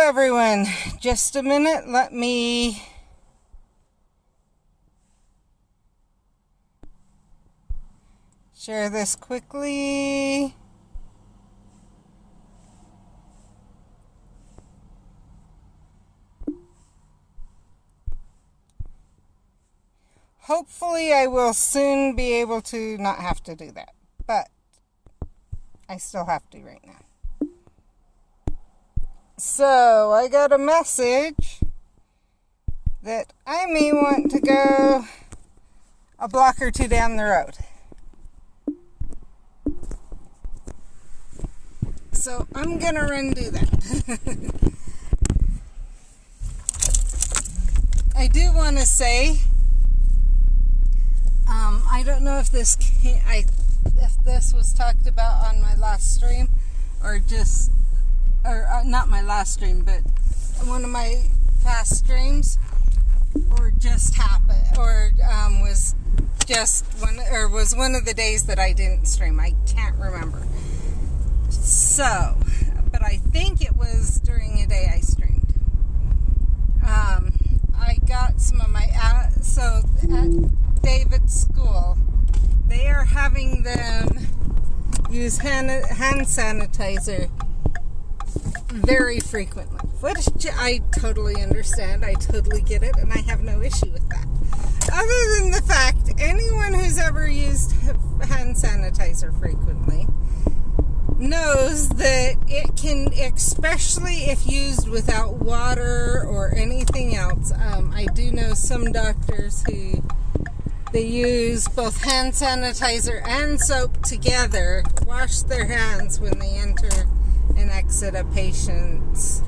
everyone, just a minute, let me share this quickly. Hopefully I will soon be able to not have to do that, but I still have to right now. So, I got a message that I may want to go a block or two down the road. So, I'm going to run do that. I do want to say, I don't know if this was talked about on my last stream or just... not my last stream, but one of my past streams, or just happened, or was one of the days that I didn't stream. I can't remember. So, but I think it was during a day I streamed. I got some of my so at David's school, they are having them use hand sanitizer very frequently, which I totally understand. I totally get it, and I have no issue with that. Other than the fact, anyone who's ever used hand sanitizer frequently knows that it can, especially if used without water or anything else. I do know some doctors who they use both hand sanitizer and soap together, wash their hands when they enter and exit a patient's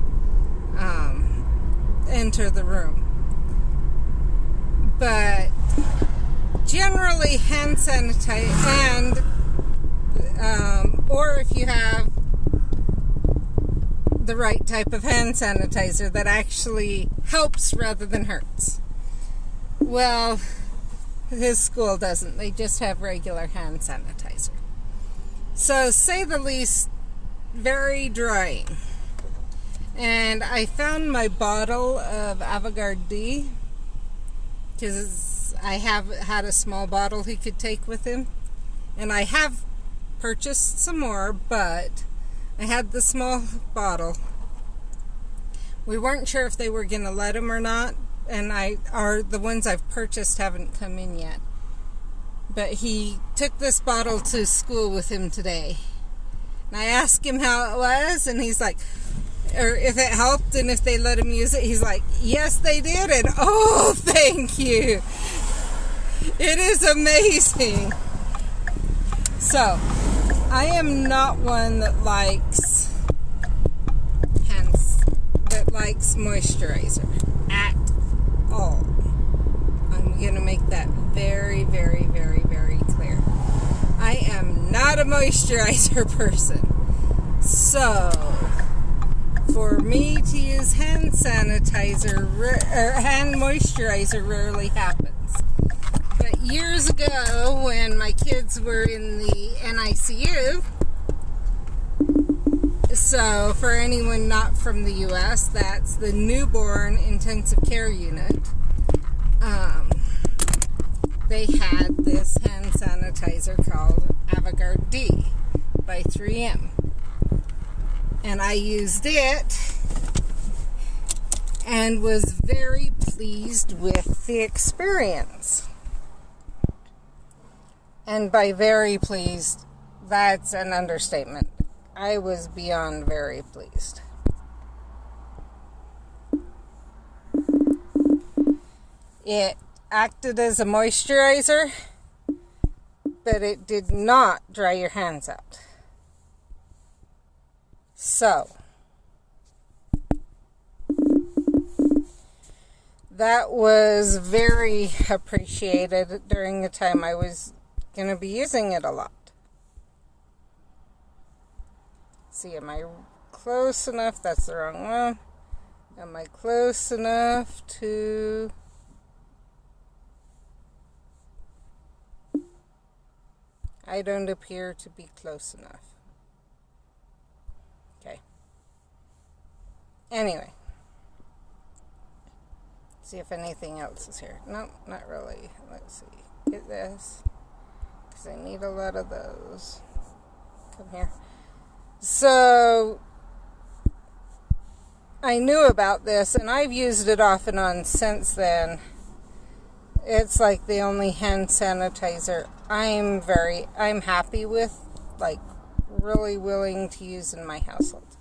enter the room. But generally hand sanitizer and or if you have the right type of hand sanitizer that actually helps rather than hurts. Well, his school doesn't. They just have regular hand sanitizer. So, say the least, very drying. And I found my bottle of Avogard D, because I have had a small bottle he could take with him, and I have purchased some more, but I had the small bottle. We weren't sure if they were going to let him or not, and the ones I've purchased haven't come in yet. But he took this bottle to school with him today. And I asked him how it was, and he's like, or if it helped and if they let him use it, he's like, yes, they did, and oh, thank you. It is amazing. So, I am not one that likes moisturizer at all. I'm going to make that very, very, very, very clear. I am not a moisturizer person. So, for me to use hand sanitizer or hand moisturizer rarely happens. But years ago, when my kids were in the NICU, so for anyone not from the U.S., that's the newborn intensive care unit, they had this hand sanitizer called Avogard D by 3M. And I used it and was very pleased with the experience. And by very pleased, that's an understatement. I was beyond very pleased. It acted as a moisturizer, but it did not dry your hands out. So, that was very appreciated during the time I was going to be using it a lot. See, am I close enough? That's the wrong one. Am I close enough to... I don't appear to be close enough. Okay. Anyway. See if anything else is here. No, not really. Let's see. Get this. Because I need a lot of those. Come here. So, I knew about this, and I've used it off and on since then. It's like the only hand sanitizer I'm happy with, like, really willing to use in my household.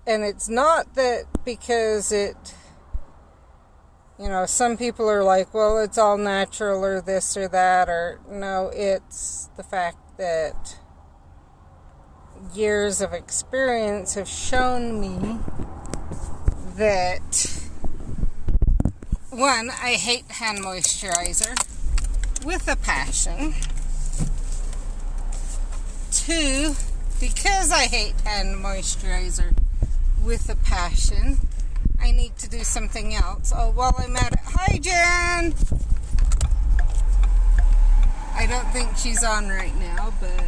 And it's not that because some people are like, well, it's all natural or this or that, or no, it's the fact that years of experience have shown me that, one, I hate hand moisturizer with a passion. Two, because I hate hand moisturizer with a passion, I need to do something else. Oh, while I'm at it, hi Jen! I don't think she's on right now, but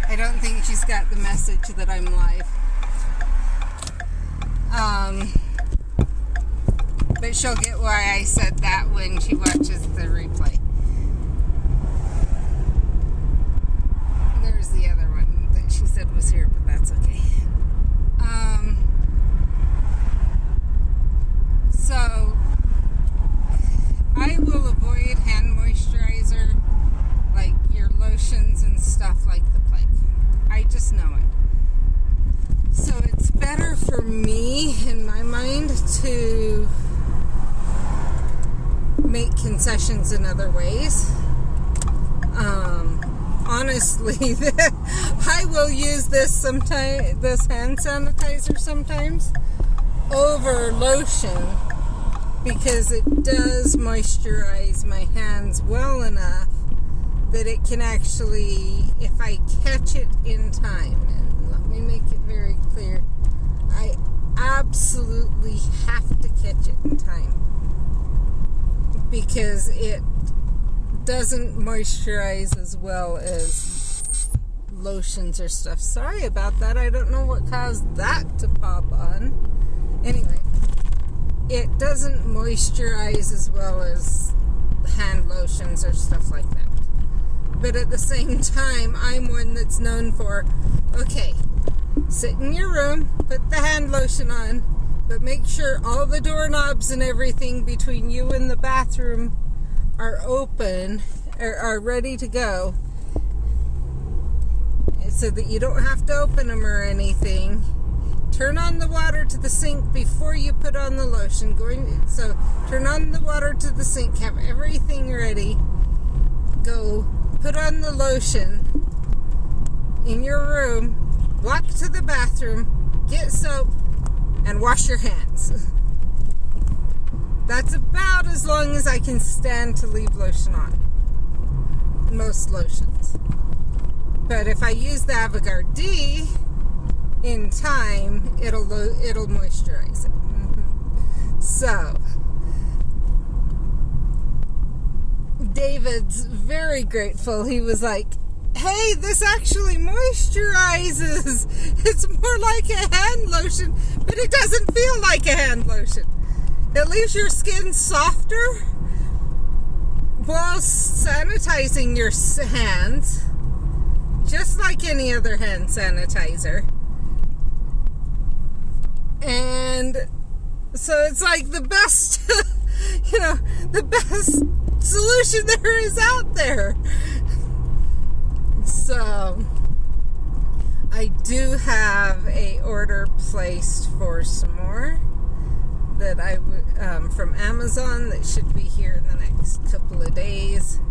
I don't think she's got the message that I'm live. But she'll get why I said that when she watches the replay. There's the other one that she said was here, but that's okay. So, I will avoid hand moisturizer, like your lotions and stuff, like the plague. I just know it. So it's better for me, in my mind, to make concessions in other ways. Honestly, I will use this hand sanitizer sometimes over lotion because it does moisturize my hands well enough that it can actually, if I catch it in time, and let me make it very clear, I absolutely have to catch it in time because it doesn't moisturize as well as lotions or stuff. Sorry about that. I don't know what caused that to pop on. Anyway, it doesn't moisturize as well as hand lotions or stuff like that. But at the same time, I'm one that's known for, okay, sit in your room, put the hand lotion on, but make sure all the doorknobs and everything between you and the bathroom are open, or are ready to go, so that you don't have to open them or anything. Turn on the water to the sink before you put on the lotion. So turn on the water to the sink, have everything ready, go put on the lotion in your room, walk to the bathroom, get soap, and wash your hands. That's about as long as I can stand to leave lotion on. Most lotions. But if I use the Avogard-D in time, it'll moisturize it. So, David's very grateful. He was like, hey, this actually moisturizes. It's more like a hand lotion, but it doesn't feel like a hand lotion. It leaves your skin softer while sanitizing your hands, just like any other hand sanitizer. And so it's like the best, the best solution there is out there. So I do have a order placed for some more that from Amazon that should be here in the next couple of days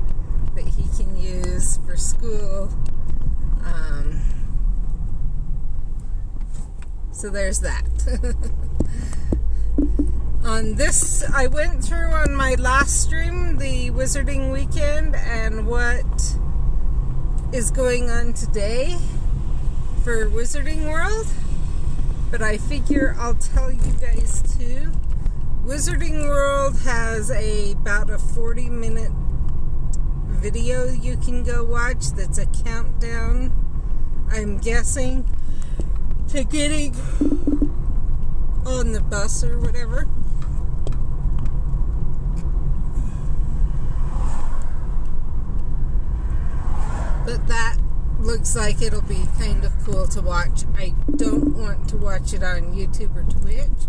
that he can use for school. So there's that. On this, I went through on my last stream the Wizarding Weekend and what is going on today for Wizarding World. But I figure I'll tell you guys too. Wizarding World has about a 40-minute video you can go watch that's a countdown. I'm guessing, to getting on the bus or whatever. But that looks like it'll be kind of cool to watch. I don't want to watch it on YouTube or Twitch,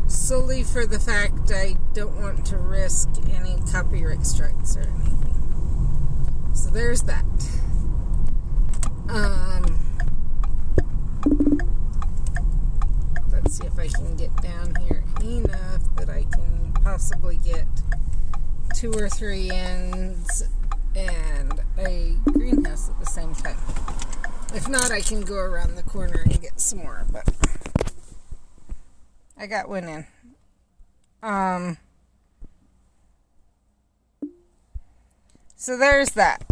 solely for the fact I don't want to risk any copyright strikes or anything. So there's that. Let's see if I can get down here enough that I can possibly get 2 or 3 ends and a greenhouse at the same time. If not, I can go around the corner and get some more, but I got one in. So there's that.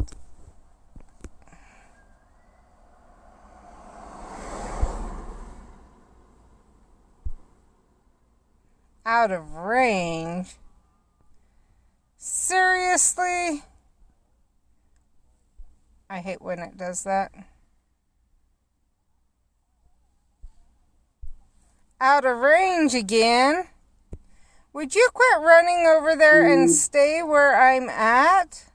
Out of range? Seriously? I hate when it does that. Out of range again? Would you quit running over there and stay where I'm at?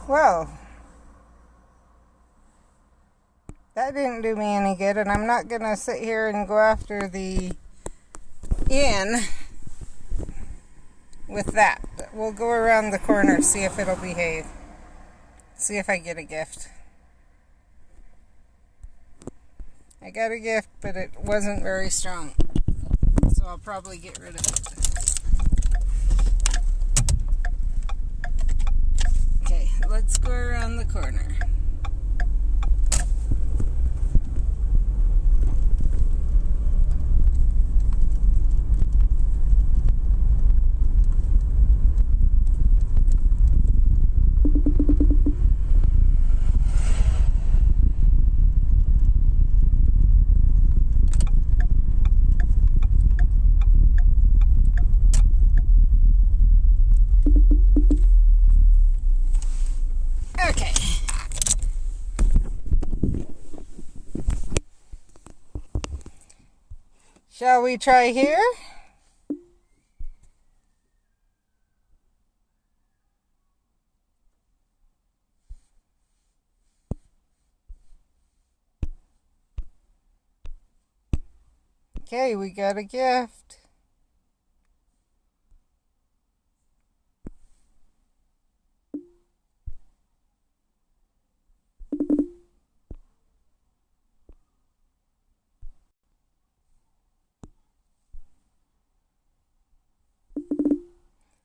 Well, that didn't do me any good, and I'm not going to sit here and go after the inn with that. We'll go around the corner, see if it'll behave. See if I get a gift. I got a gift, but it wasn't very strong, so I'll probably get rid of it. Okay, let's go around the corner. Okay. Shall we try here? Okay, we got a gift.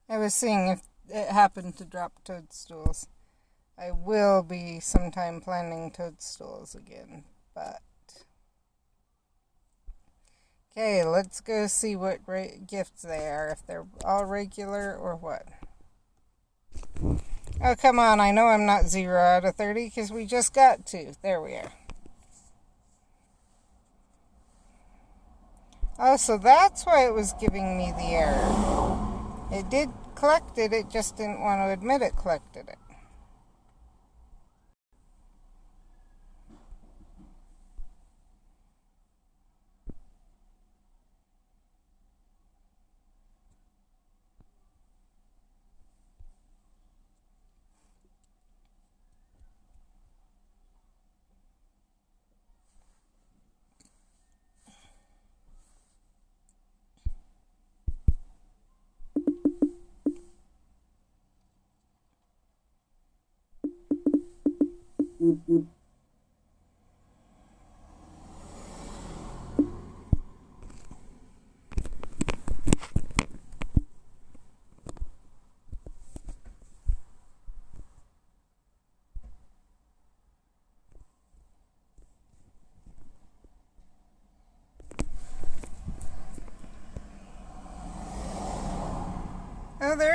I was seeing if it happened to drop toadstools. I will be sometime planting toadstools again, but... Okay, let's go see what gifts they are, if they're all regular or what. Oh, come on, I know I'm not 0 out of 30 because we just got 2. There we are. Oh, so that's why it was giving me the error. It did collect it, it just didn't want to admit it collected it.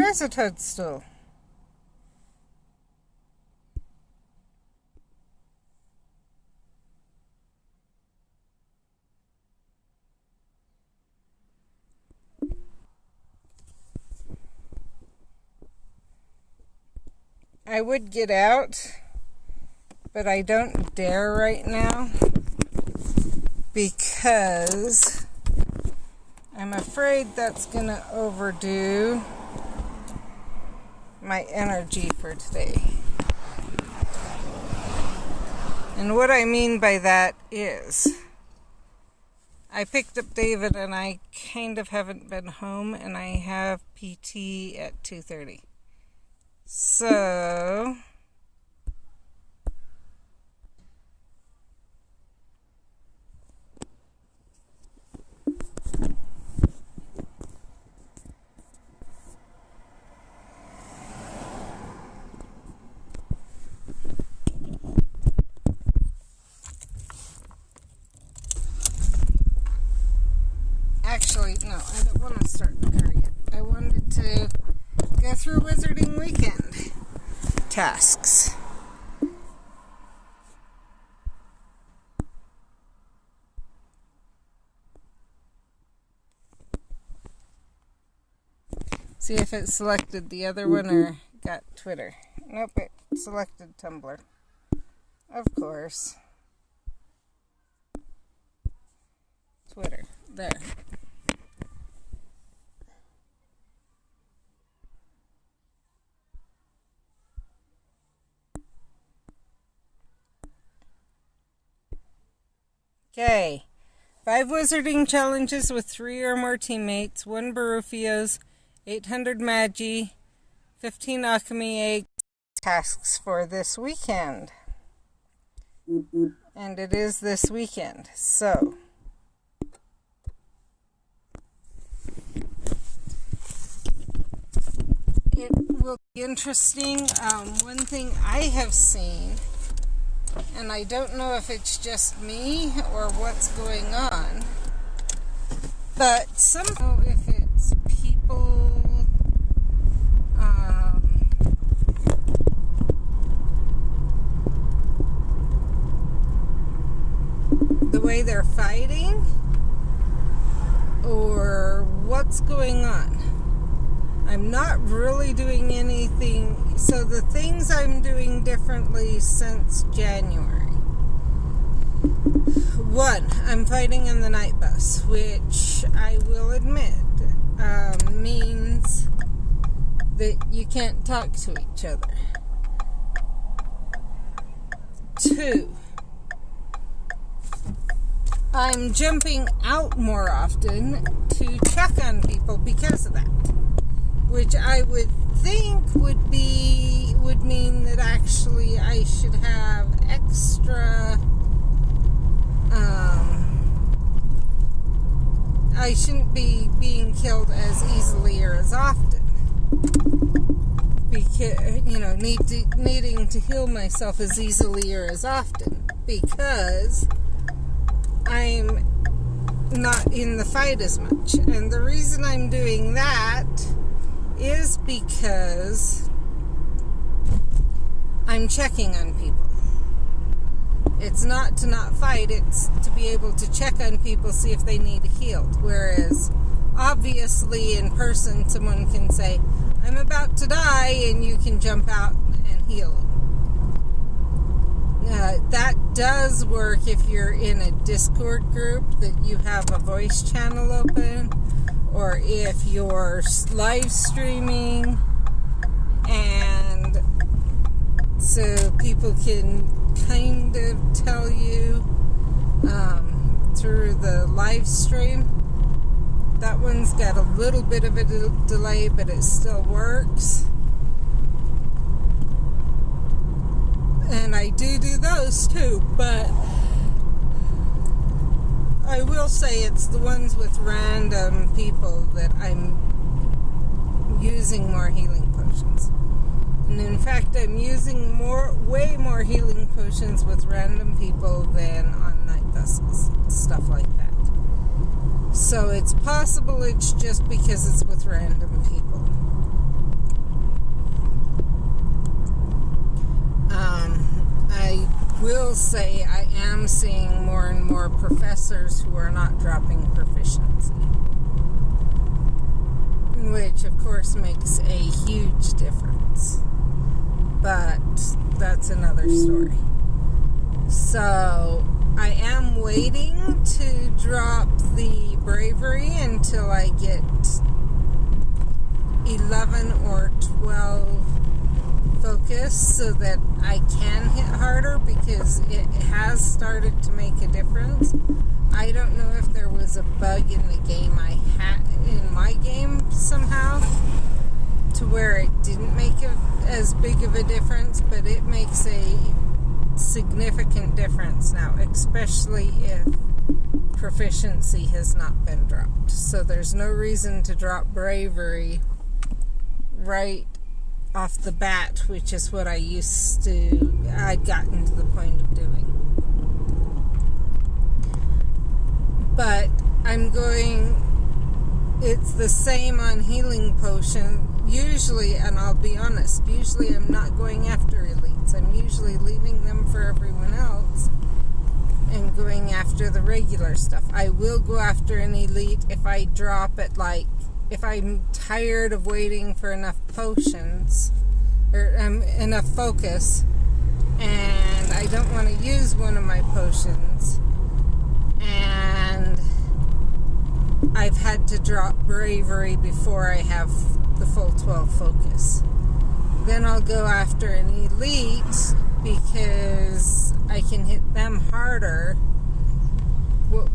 is a toadstool. I would get out, but I don't dare right now because I'm afraid that's going to overdo my energy for today. And what I mean by that is I picked up David and I kind of haven't been home, and I have PT at 2:30. So actually, no, I don't want to start the car yet. I wanted to go through Wizarding Weekend tasks. See if it selected the other one or got Twitter. Nope, it selected Tumblr. Of course. Twitter. There. Okay. 5 wizarding challenges with 3 or more teammates, 1 Barufios, 800 Magi, 15 alchemy eggs tasks for this weekend. And it is this weekend. So it will be interesting. One thing I have seen, and I don't know if it's just me or what's going on, but somehow if it's people the way they're fighting or what's going on. I'm not really doing anything. So the things I'm doing differently since January. 1, I'm fighting in the night bus, which I will admit means that you can't talk to each other. 2, I'm jumping out more often to check on people because of that. Which I would think would mean that actually I should have extra, I shouldn't be being killed as easily or as often. Because, needing to heal myself as easily or as often. Because I'm not in the fight as much. And the reason I'm doing that is because I'm checking on people. It's not to not fight, it's to be able to check on people, see if they need healed. Whereas, obviously, in person, someone can say, I'm about to die, and you can jump out and heal them. That does work if you're in a Discord group that you have a voice channel open, or if you're live streaming, and so people can kind of tell you through the live stream. That one's got a little bit of a delay, but it still works. And I do those too, but I will say it's the ones with random people that I'm using more healing potions. And in fact, I'm using way more healing potions with random people than on night buses, stuff like that. So it's possible it's just because it's with random people. will say I am seeing more and more professors who are not dropping proficiency, which of course makes a huge difference, but that's another story. So I am waiting to drop the bravery until I get 11 or 12 focus so that I can hit harder, because it has started to make a difference. I don't know if there was a bug in the game in my game somehow to where it didn't make as big of a difference, but it makes a significant difference now, especially if proficiency has not been dropped. So there's no reason to drop bravery right off the bat, which is what I'd gotten to the point of doing. But it's the same on healing potion. Usually, and I'll be honest, usually I'm not going after elites. I'm usually leaving them for everyone else and going after the regular stuff. I will go after an elite if I drop it, if I'm tired of waiting for enough potions, or enough focus, and I don't want to use one of my potions, and I've had to drop bravery before I have the full 12 focus. Then I'll go after an elite because I can hit them harder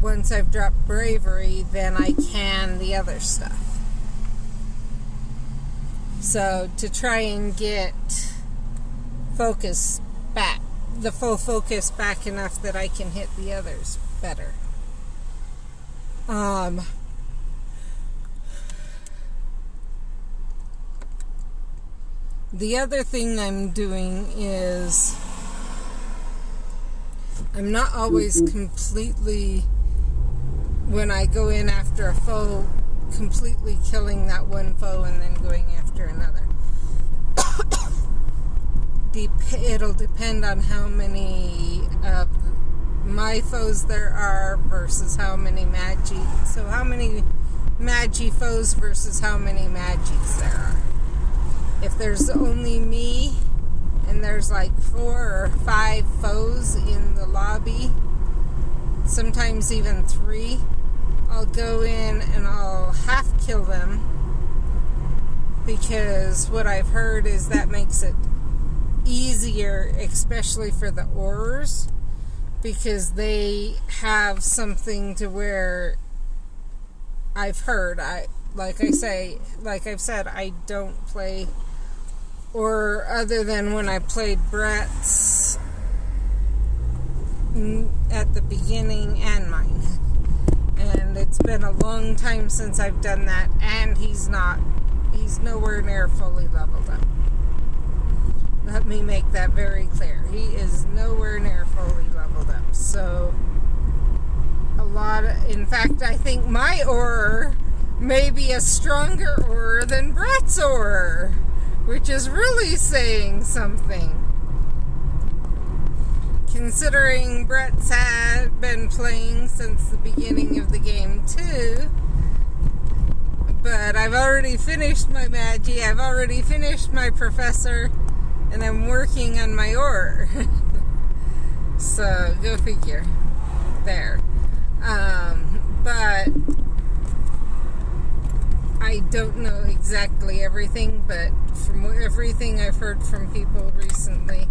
once I've dropped bravery than I can the other stuff. So to try and get focus back, the full focus back enough that I can hit the others better. The other thing I'm doing is I'm not always completely, when I go in after a foe, completely killing that one foe and then going after another. It'll depend on how many of my foes there are versus how many magi. So how many magi foes versus how many magis there are. If there's only me and there's like 4 or 5 foes in the lobby, sometimes even 3, I'll go in and I'll half kill them, because what I've heard is that makes it easier, especially for the aurors, because they have something to where I've heard, like I've said, I don't play, or other than when I played Brett's at the beginning and mine. And it's been a long time since I've done that, and he's nowhere near fully leveled up. Let me make that very clear. He is nowhere near fully leveled up. So, in fact, I think my auror may be a stronger auror than Brett's auror, which is really saying something. Considering Brett's had been playing since the beginning of the game too. But I've already finished my magi, I've already finished my professor, and I'm working on my auror. So, go figure. There. But I don't know exactly everything, but from everything I've heard from people recently,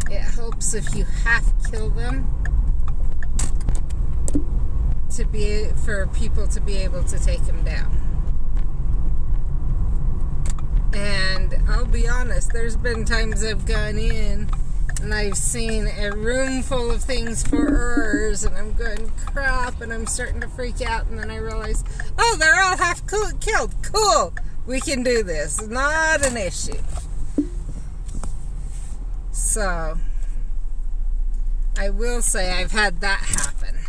it helps if you half kill them for people to be able to take them down. And I'll be honest, there's been times I've gone in and I've seen a room full of things for aurors, and I'm going, crap, and I'm starting to freak out, and then I realize, oh, they're all half killed. Cool, we can do this. Not an issue. So, I will say I've had that happen.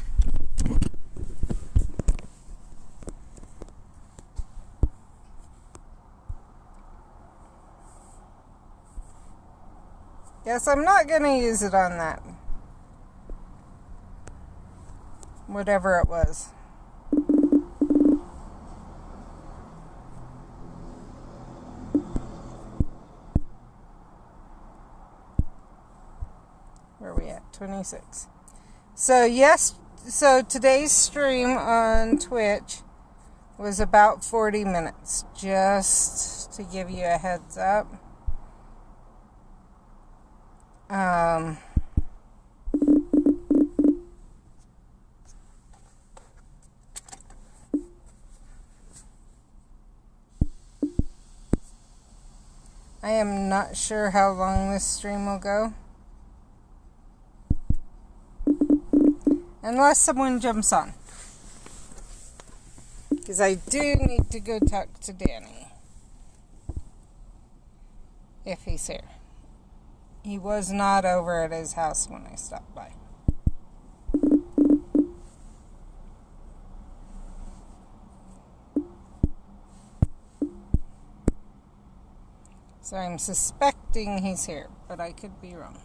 Yes, I'm not going to use it on that. whatever it was. Where are we at? 26. So today's stream on Twitch was about 40 minutes, just to give you a heads up. I am not sure how long this stream will go. Unless someone jumps on. Because I do need to go talk to Danny. If he's here. He was not over at his house when I stopped by. So I'm suspecting he's here, but I could be wrong.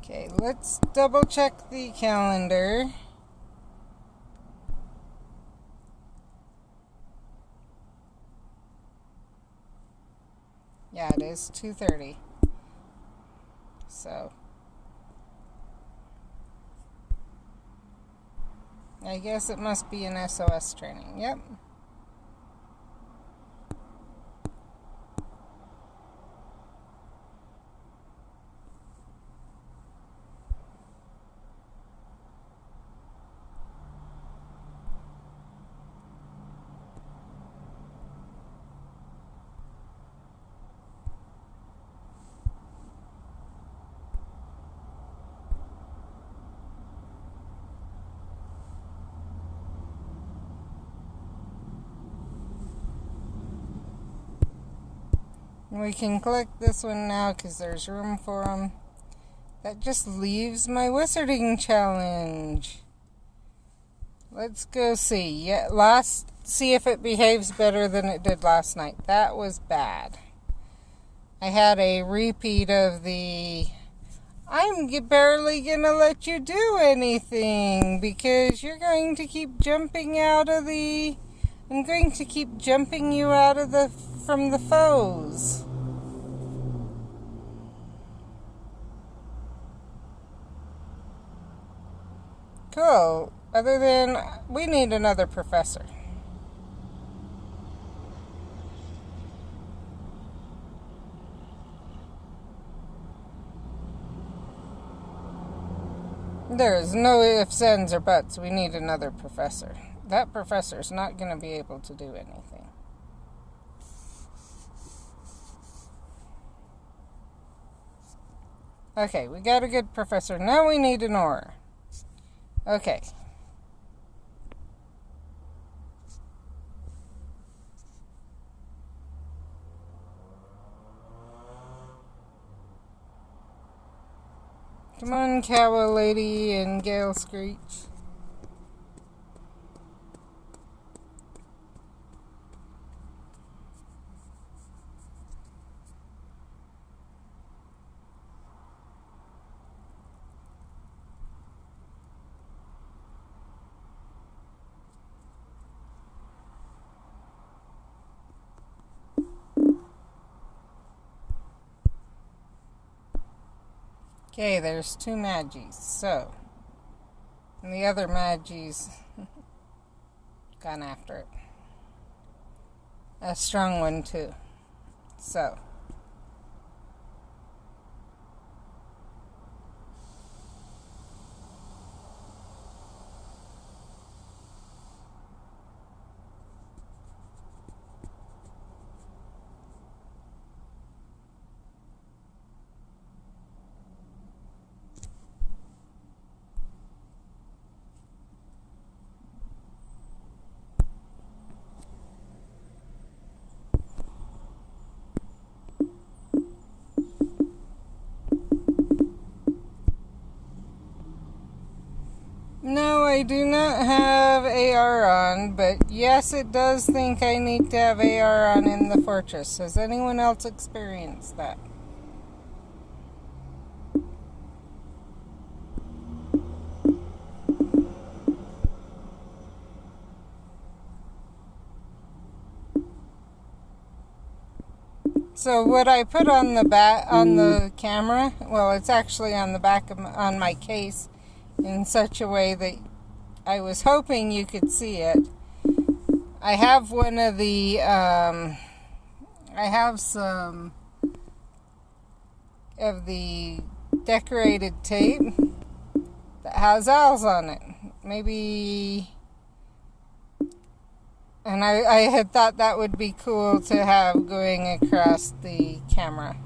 Okay, let's double check the calendar. Yeah, it is 2:30. So I guess it must be an SOS training. Yep. We can click this one now because there's room for them. That just leaves my wizarding challenge. Let's go see. See if it behaves better than it did last night. That was bad. I had a repeat of the I'm barely gonna let you do anything because you're going to keep jumping out of the I'm going to keep jumping you out of from the foes. Cool. Other than, we need another professor. There is no ifs, ands, or buts. We need another professor. That professor's not going to be able to do anything. Okay, we got a good professor. Now we need an aura. Okay. Come on, Cow Lady and Gale Screech. Okay, there's 2 Magies, so, and the other Magi's gone after it. A strong one, too. So. I do not have AR on, but yes, it does think I need to have AR on in the fortress. Has anyone else experienced that? So what I put on the camera, well, it's actually on the back of on my case in such a way that I was hoping you could see it. I have one of the I have some of the decorated tape that has owls on it. Maybe. And I had thought that would be cool to have going across the camera.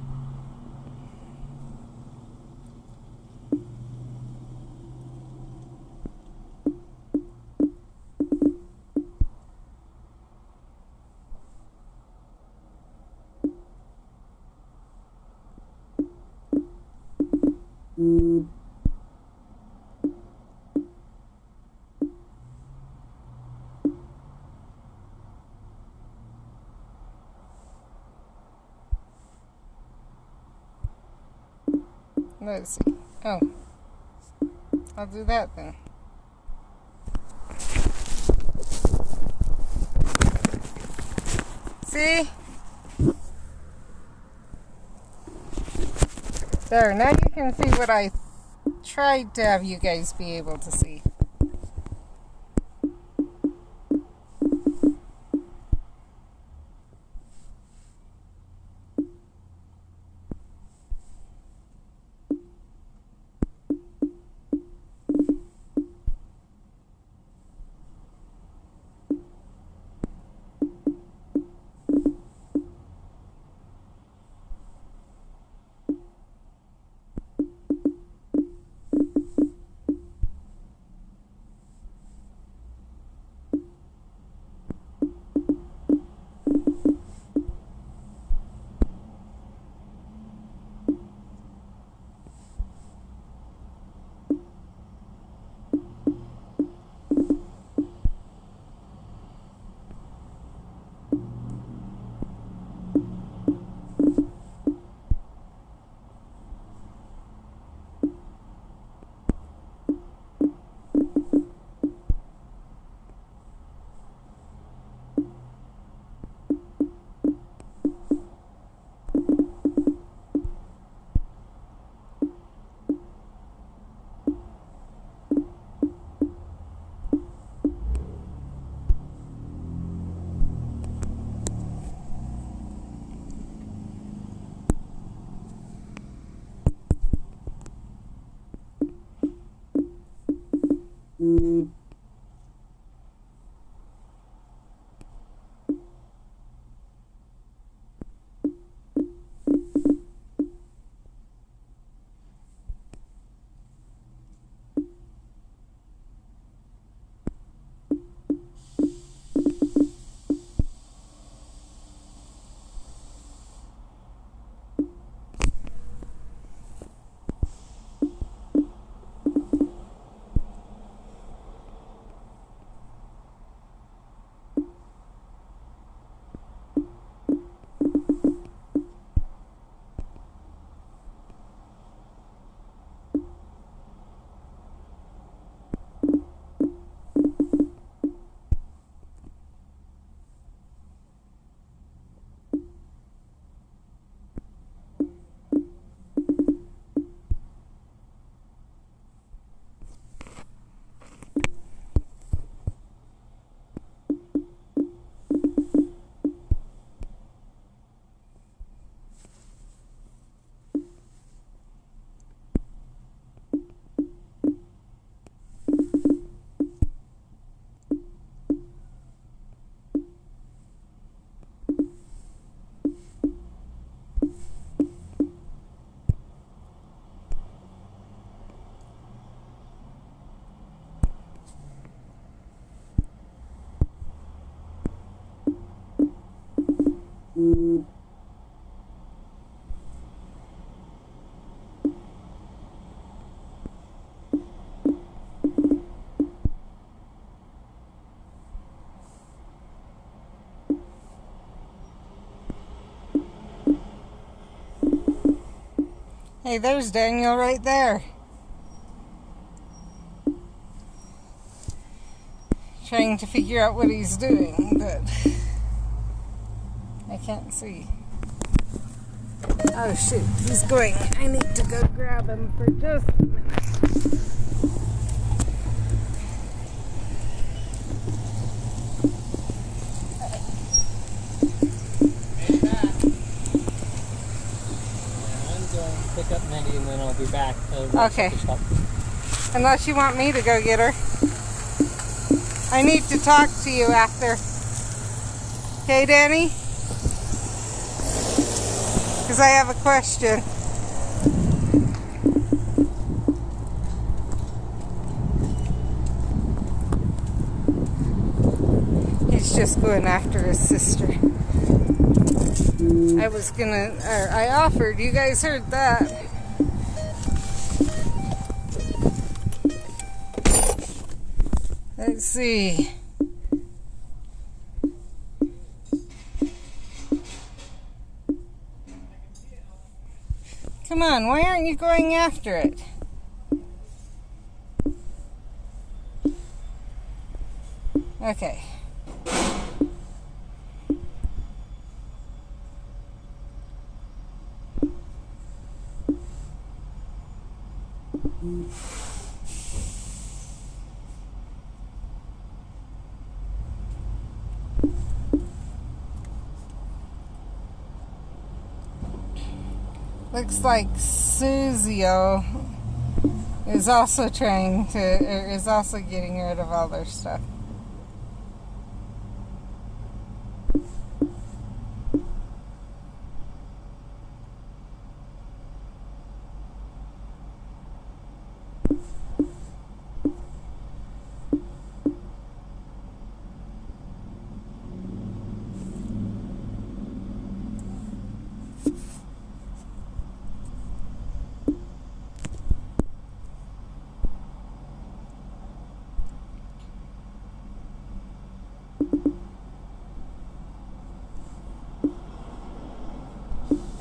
Let's see. Oh, I'll do that then. See? There, now you can see what I tried to have you guys be able to see. Hey, there's Daniel right there. Trying to figure out what he's doing, but I can't see. Oh shoot, he's going. I need to go grab him for just a minute. Pick up Nettie and then I'll be back. Okay. Unless you want me to go get her. I need to talk to you after. Okay, Danny? Because I have a question. He's just going after his sister. I offered, you guys heard that. Let's see. Come on, why aren't you going after it? Okay. Looks like Susio is also is also getting rid of all their stuff.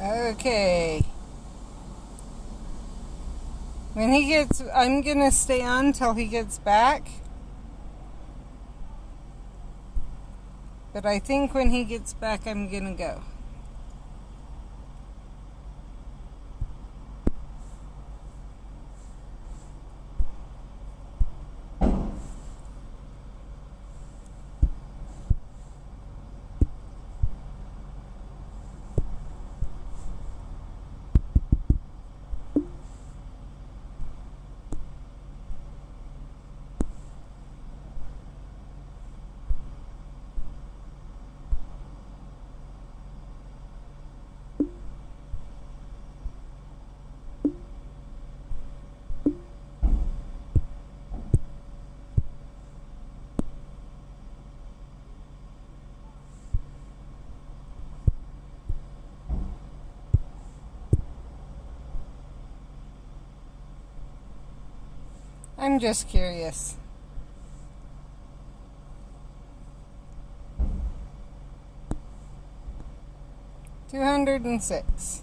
Okay. I'm gonna stay on till he gets back. But I think when he gets back, I'm gonna go. I'm just curious. $206.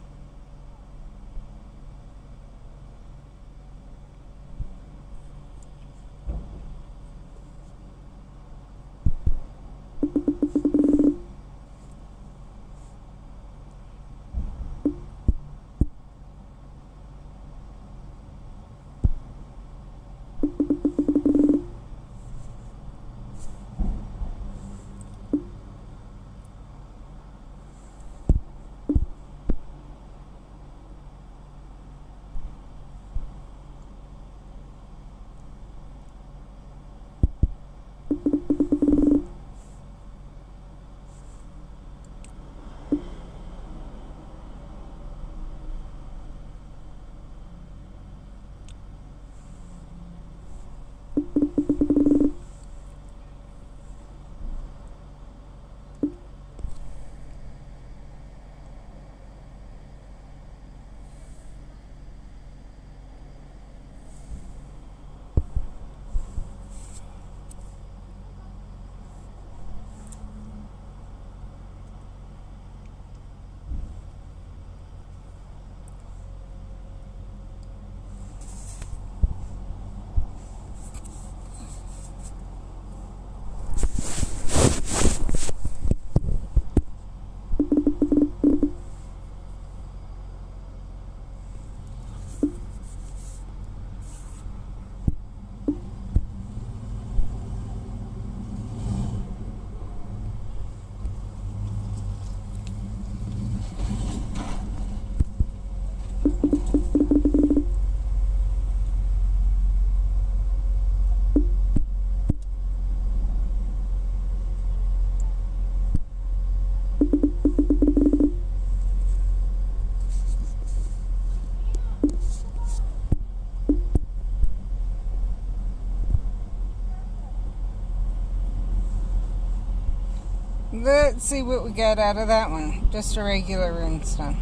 Let's see what we got out of that one. Just a regular runestone.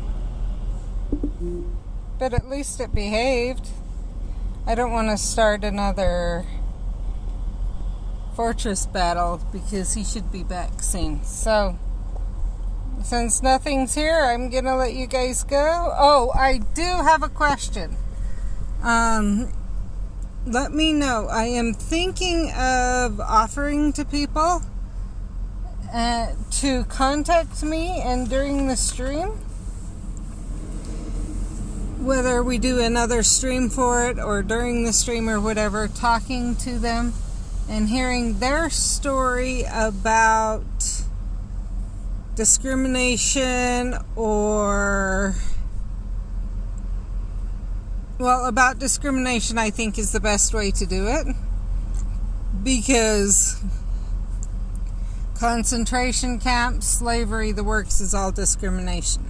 But at least it behaved. I don't want to start another fortress battle because he should be back soon. So, since nothing's here, I'm going to let you guys go. Oh, I do have a question. Let me know. I am thinking of offering to people to contact me and during the stream, whether we do another stream for it or during the stream or whatever, talking to them and hearing their story about discrimination about discrimination, I think is the best way to do it, because concentration camps, slavery, the works is all discrimination.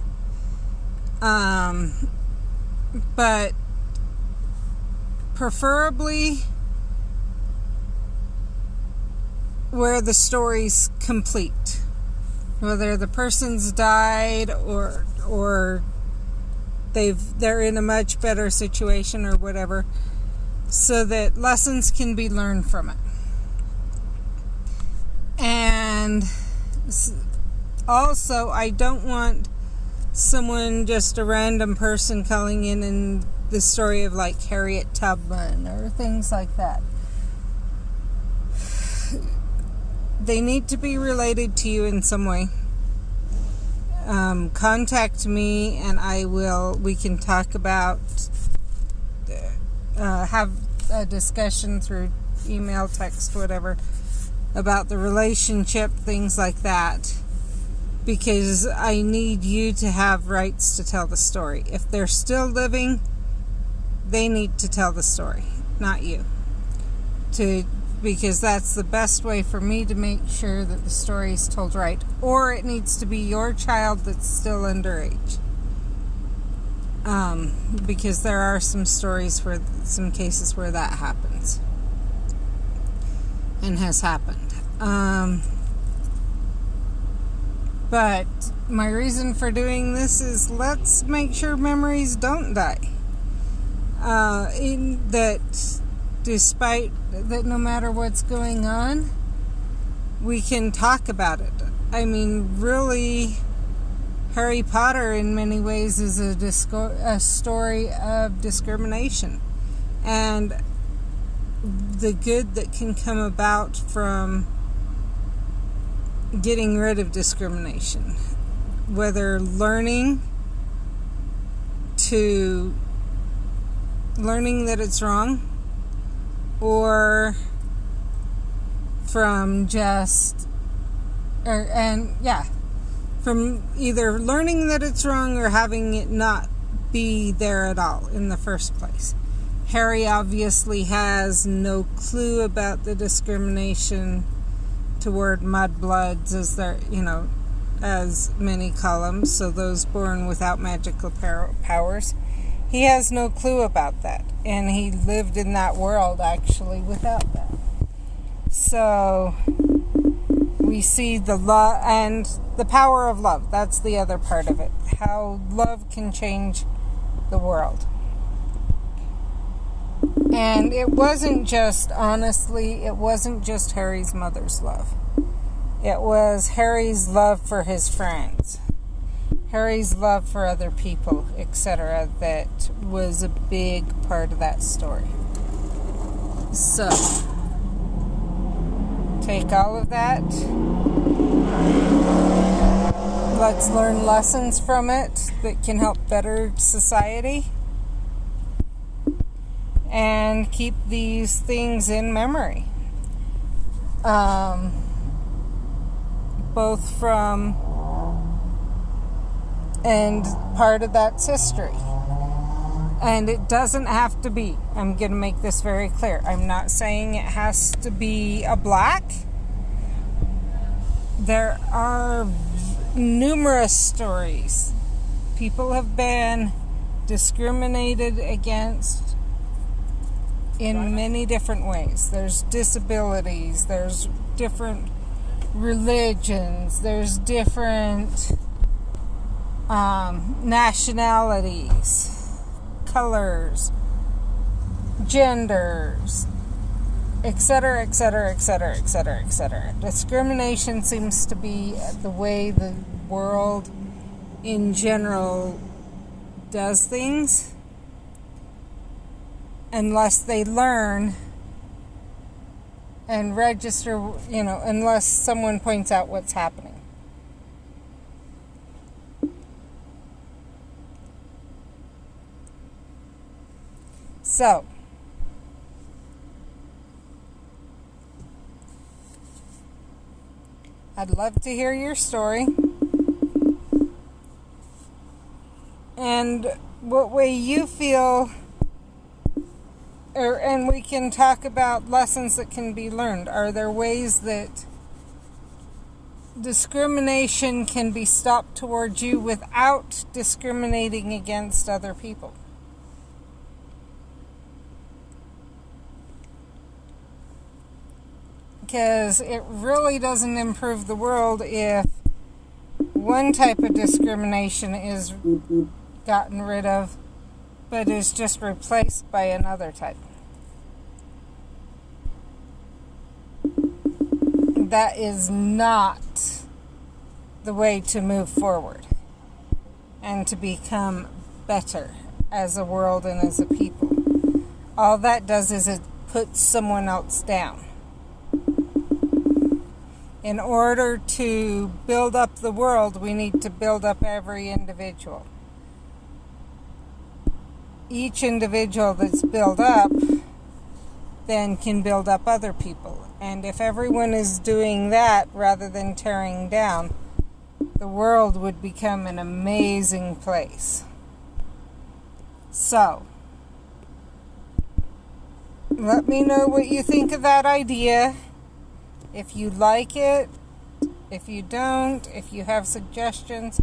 But preferably where the story's complete, whether the person's died or they're in a much better situation or whatever, so that lessons can be learned from it. And also, I don't want someone, just a random person, calling in the story of like Harriet Tubman or things like that. They need to be related to you in some way. Contact me and we can talk about, have a discussion through email, text, whatever, about the relationship, things like that. Because I need you to have rights to tell the story. If they're still living, they need to tell the story, not you. Because that's the best way for me to make sure that the story is told right. Or it needs to be your child that's still underage. Because there are some cases where that happens. And has happened. But my reason for doing this is, let's make sure memories don't die. Despite that, no matter what's going on, we can talk about it. I mean, really, Harry Potter in many ways is a story of discrimination and the good that can come about from getting rid of discrimination, whether learning that it's wrong, or from from either learning that it's wrong or having it not be there at all in the first place. Harry obviously has no clue about the discrimination toward mudbloods, as many call them, so those born without magical powers. He has no clue about that, and he lived in that world actually without that. So we see the love and the power of love. That's the other part of it. How love can change the world. And it wasn't just Harry's mother's love. It was Harry's love for his friends, Harry's love for other people, etc., that was a big part of that story. So, take all of that. Let's learn lessons from it that can help better society. And keep these things in memory. Both from and part of that's history. And it doesn't have to be. I'm going to make this very clear. I'm not saying it has to be a black. There are numerous stories. People have been discriminated against in many different ways. There's disabilities, there's different religions, there's different nationalities, colors, genders, etc., etc., etc., etc., etc. Discrimination seems to be the way the world in general does things, unless they learn and register, unless someone points out what's happening. So, I'd love to hear your story and what way you feel, and we can talk about lessons that can be learned. Are there ways that discrimination can be stopped towards you without discriminating against other people? Because it really doesn't improve the world if one type of discrimination is gotten rid of, but is just replaced by another type. That is not the way to move forward and to become better as a world and as a people. All that does is it puts someone else down. In order to build up the world, we need to build up every individual. Each individual that's built up then can build up other people. And if everyone is doing that rather than tearing down, the world would become an amazing place. So, let me know what you think of that idea. If you like it, if you don't, if you have suggestions.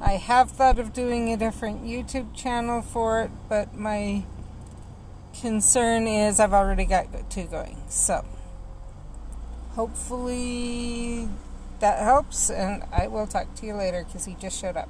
I have thought of doing a different YouTube channel for it, but my concern is I've already got two going. So, hopefully that helps, and I will talk to you later because he just showed up.